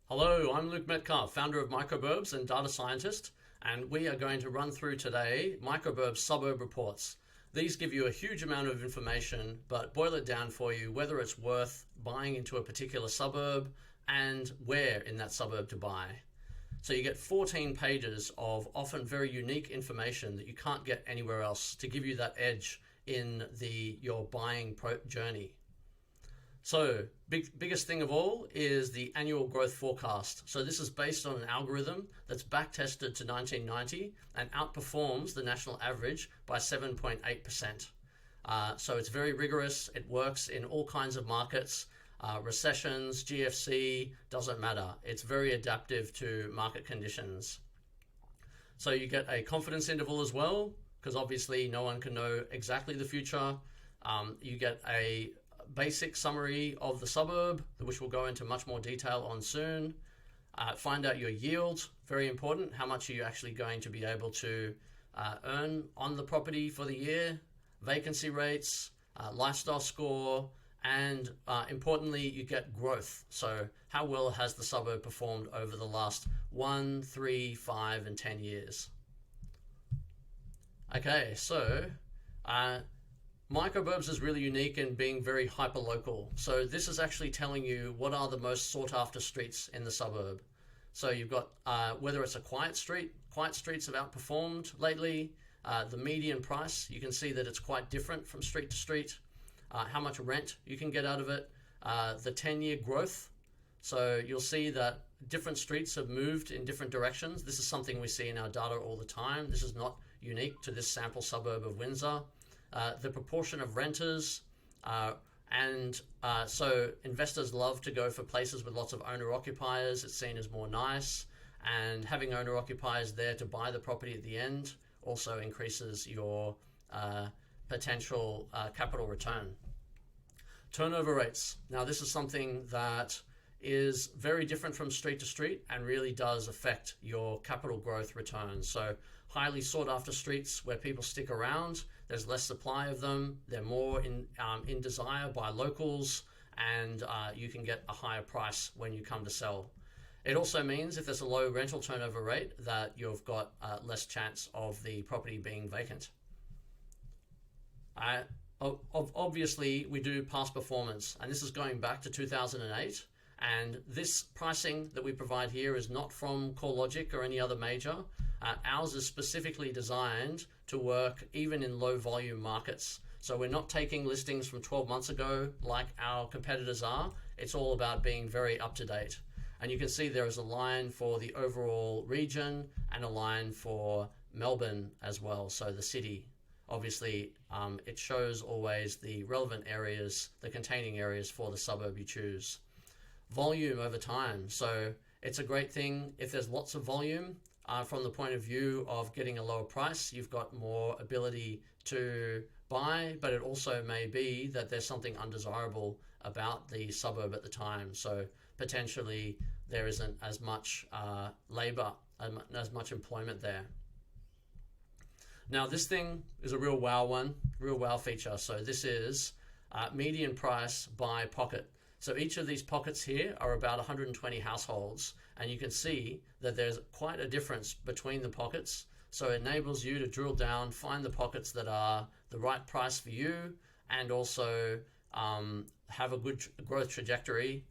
Hello, I'm Luke Metcalf, founder of Microburbs and data scientist, and we are going to run through today Microburbs Suburb Reports. These give you a huge amount of information, but boil it down for you whether it's worth buying into a particular suburb and where in that suburb to buy. So you get 14 pages of often very unique information that you can't get anywhere else to give you that edge in your buying journey. So biggest thing of all is the annual growth forecast. So this is based on an algorithm that's back-tested to 1990 and outperforms the national average by 7.8%. So it's very rigorous. It works in all kinds of markets, recessions, GFC, doesn't matter. It's very adaptive to market conditions. So you get a confidence interval as well, because obviously no one can know exactly the future. You get a basic summary of the suburb, which we'll go into much more detail on soon. Find out your yield, very important. How much are you actually going to be able to earn on the property for the year? Vacancy rates, lifestyle score, and importantly, you get growth. So how well has the suburb performed over the last 1, 3, 5, and 10 years? Okay, so Microburbs is really unique in being very hyperlocal. So this is actually telling you what are the most sought after streets in the suburb. So you've got whether it's a quiet streets have outperformed lately. The median price, you can see that it's quite different from street to street. How much rent you can get out of it. The 10-year growth. So you'll see that different streets have moved in different directions. This is something we see in our data all the time. This is not unique to this sample suburb of Windsor. The proportion of renters, so investors love to go for places with lots of owner-occupiers. It's seen as more nice, and having owner-occupiers there to buy the property at the end also increases your potential capital return. Turnover rates. Now this is something that is very different from street to street and really does affect your capital growth returns. So highly sought after streets where people stick around, there's less supply of them, they're more in desire by locals, and you can get a higher price when you come to sell. It also means if there's a low rental turnover rate that you've got less chance of the property being vacant. Obviously, we do past performance, and this is going back to 2008. And this pricing that we provide here is not from CoreLogic or any other major. Ours is specifically designed to work even in low volume markets. So we're not taking listings from 12 months ago like our competitors are. It's all about being very up to date. And you can see there is a line for the overall region and a line for Melbourne as well, so the city. Obviously, it shows always the relevant areas, the containing areas for the suburb you choose. Volume over time. So it's a great thing if there's lots of volume from the point of view of getting a lower price. You've got more ability to buy, but it also may be that there's something undesirable about the suburb at the time. So potentially there isn't as much labor, as much employment there. Now this thing is a real wow feature. So this is median price by pocket. So each of these pockets here are about 120 households, and you can see that there's quite a difference between the pockets. So it enables you to drill down, find the pockets that are the right price for you, and also have a good growth trajectory.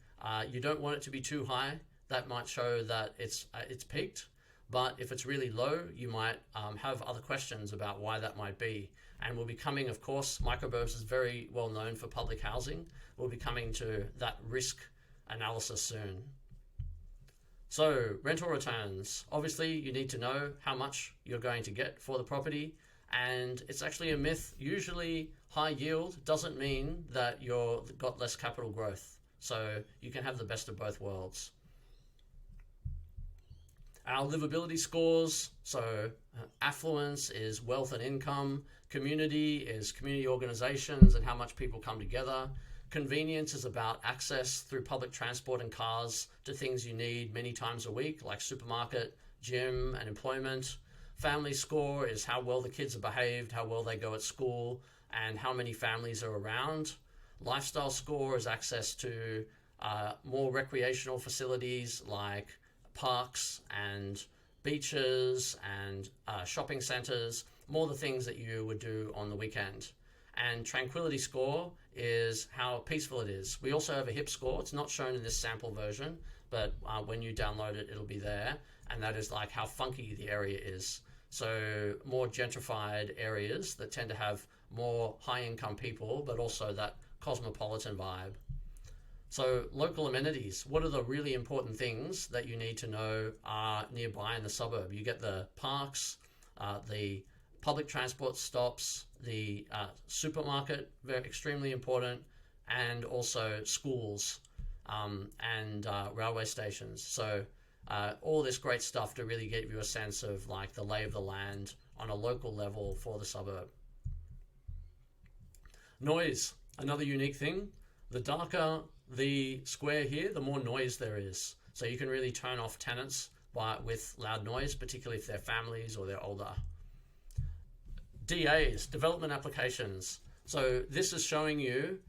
You don't want it to be too high. That might show that it's peaked. But if it's really low, you might have other questions about why that might be. And we'll be coming, of course, Microburbs is very well known for public housing. We'll be coming to that risk analysis soon. So rental returns. Obviously, you need to know how much you're going to get for the property. And it's actually a myth. Usually high yield doesn't mean that you've got less capital growth. So you can have the best of both worlds. Our livability scores, so affluence is wealth and income, community is community organizations and how much people come together. Convenience is about access through public transport and cars to things you need many times a week, like supermarket, gym, and employment. Family score is how well the kids are behaved, how well they go at school, and how many families are around. Lifestyle score is access to more recreational facilities like parks and beaches and shopping centers, more the things that you would do on the weekend. And tranquility score is how peaceful it is. We also have a HIP score. It's not shown in this sample version, but when you download it, it'll be there. And that is like how funky the area is. So more gentrified areas that tend to have more high-income people, but also that cosmopolitan vibe. So local amenities, what are the really important things that you need to know are nearby in the suburb? You get the parks, the public transport stops, the supermarket, very extremely important, and also schools and railway stations. So all this great stuff to really give you a sense of like the lay of the land on a local level for the suburb. Noise, another unique thing. The darker the square here, the more noise there is. So you can really turn off tenants with loud noise, particularly if they're families or they're older. DAs, development applications. So this is showing you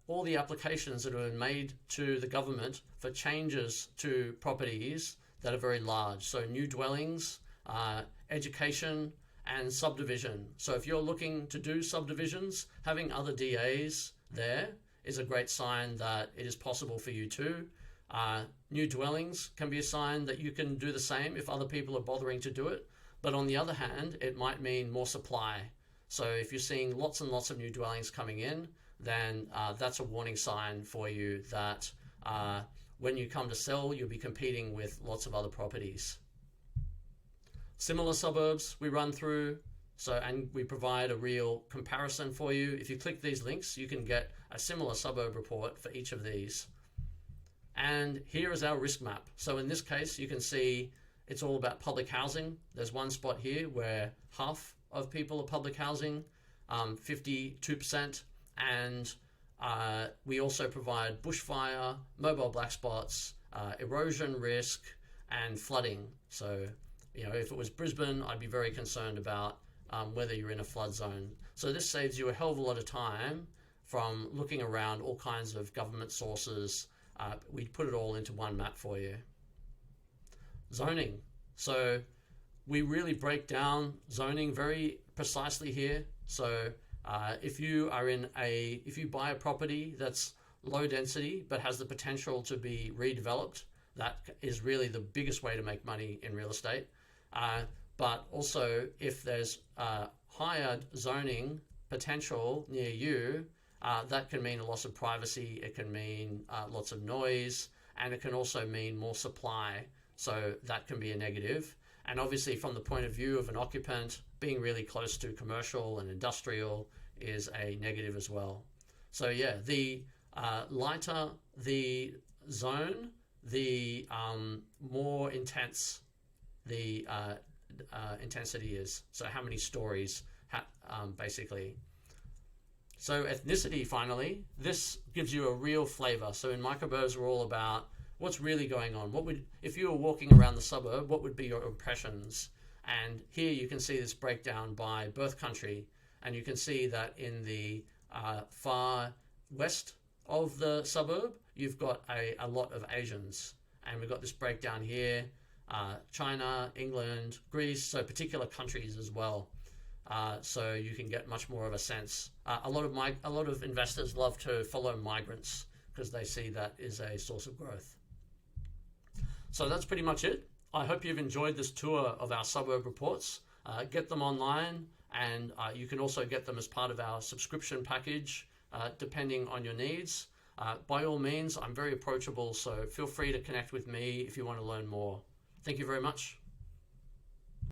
all the applications that have been made to the government for changes to properties that are very large. So new dwellings, education, and subdivision. So if you're looking to do subdivisions, having other DAs there is a great sign that it is possible for you too. New dwellings can be a sign that you can do the same if other people are bothering to do it. But on the other hand, it might mean more supply. So if you're seeing lots and lots of new dwellings coming in, then that's a warning sign for you that when you come to sell, you'll be competing with lots of other properties. Similar suburbs we run through, and we provide a real comparison for you. If you click these links, you can get a similar suburb report for each of these. And here is our risk map. So in this case, you can see it's all about public housing. There's one spot here where half of people are public housing, 52%, and we also provide bushfire, mobile black spots, erosion risk, and flooding. So, if it was Brisbane, I'd be very concerned about whether you're in a flood zone. So this saves you a hell of a lot of time from looking around all kinds of government sources. We put it all into one map for you. Zoning. So we really break down zoning very precisely here. So if you buy a property that's low density but has the potential to be redeveloped, that is really the biggest way to make money in real estate. But also if there's higher zoning potential near you, that can mean a loss of privacy, it can mean lots of noise, and it can also mean more supply. So that can be a negative. And obviously from the point of view of an occupant, being really close to commercial and industrial is a negative as well. So yeah, the lighter the zone, the more intense the intensity is. So how many stories, basically. So ethnicity, finally, this gives you a real flavor. So in Microburbs, we're all about what's really going on. If you were walking around the suburb, what would be your impressions? And here you can see this breakdown by birth country. And you can see that in the far west of the suburb, you've got a lot of Asians. And we've got this breakdown here, China, England, Greece, so particular countries as well. So you can get much more of a sense. A lot of investors love to follow migrants because they see that is a source of growth. So that's pretty much it. I hope you've enjoyed this tour of our suburb reports. Get them online, and you can also get them as part of our subscription package, depending on your needs. By all means, I'm very approachable, so feel free to connect with me if you want to learn more. Thank you very much.